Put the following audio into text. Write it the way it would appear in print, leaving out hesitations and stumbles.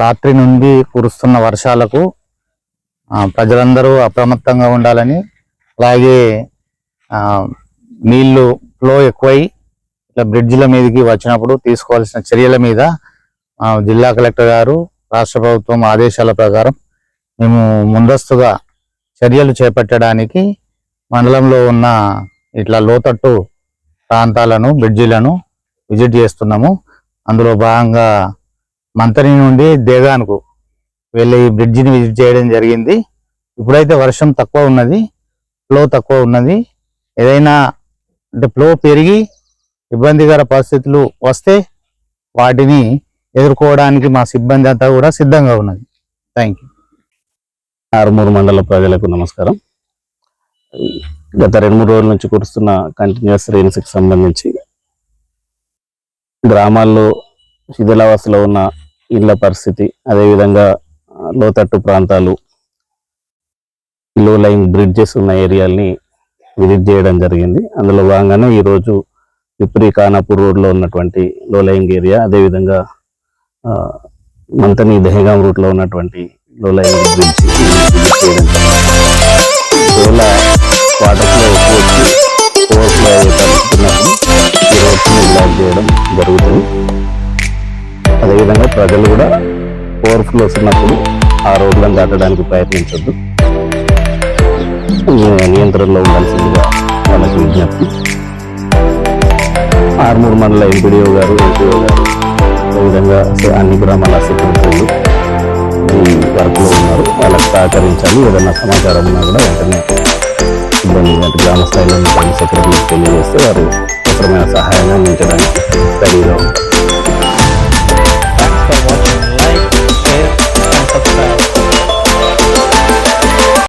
రాత్రి నుండి కురుస్తున్న వర్షాలకు ప్రజలందరూ అప్రమత్తంగా ఉండాలని, అలాగే నీళ్లు ఫ్లో ఎక్కువై ఇట్లా బ్రిడ్జిల మీదకి వచ్చినప్పుడు తీసుకోవాల్సిన చర్యల మీద జిల్లా కలెక్టర్ గారు, రాష్ట్ర ప్రభుత్వం ఆదేశాల ప్రకారం మేము ముందస్తుగా చర్యలు చేపట్టడానికి మండలంలో ఉన్న ఇట్లా లోతట్టు ప్రాంతాలను, బ్రిడ్జిలను విజిట్ చేస్తున్నాము. అందులో భాగంగా మంతని నుండి దేగాన్కు వెళ్ళి ఈ బ్రిడ్జిని విజిట్ చేయడం జరిగింది. ఇప్పుడైతే వర్షం తక్కువ ఉన్నది, ఫ్లో తక్కువ ఉన్నది. ఏదైనా అంటే ఫ్లో పెరిగి ఇబ్బందికర పరిస్థితులు వస్తే వాటిని ఎదుర్కోవడానికి మా సిబ్బంది అంతా కూడా సిద్ధంగా ఉన్నది. Thank you. ఆరుమూరు మండల ప్రజలకు నమస్కారం. గత 2-3 రోజుల నుంచి కురుస్తున్న కంటిన్యూస్ రెయిన్స్కి సంబంధించి గ్రామాల్లో శిథిలావస్థలో ఉన్న ఇళ్ల పరిస్థితి, అదేవిధంగా లోతట్టు ప్రాంతాలు, లో లైన్ బ్రిడ్జెస్ ఉన్న ఏరియాల్ని విజిట్ చేయడం జరిగింది. అందులో భాగంగానే ఈరోజు పిప్రి ఖానాపూర్ రోడ్లో ఉన్నటువంటి లో లైన్ ఏరియా, అదేవిధంగా మంతని దహేగాం రూట్లో ఉన్నటువంటి లో లైన్ బ్రిడ్జ్ విజిట్ చేయడం వాటర్ ఫ్లో ఎక్కువ వచ్చి ఓవర్ఫ్లో తగ్గుతున్నప్పుడు ఈ రోడ్స్ని బ్లాక్ చేయడం జరుగుతుంది. అదేవిధంగా ప్రజలు కూడా ఓవర్ఫ్లోస్ ఉన్నప్పుడు ఆ రోడ్లను దాటడానికి ప్రయత్నించొద్దు, నియంత్రణలో ఉండాల్సిందిగా వాళ్ళకి విజ్ఞప్తి. ఆరుమూరు మండల ఎంపీడీఓ గారు, ఎంపీఓ గారు, అదేవిధంగా అన్ని గ్రామాల సెక్రటరీలు ఈ వర్క్లో ఉన్నారు. వాళ్ళకి సహకరించాలి. ఏదైనా సమాచారం ఉన్నా కూడా వెంటనే ఇబ్బంది గ్రామ స్థాయిలో సెక్రటరీలకు తెలియజేస్తే వారు అవసరమైన సహాయాన్ని అందించడానికి రెడీగా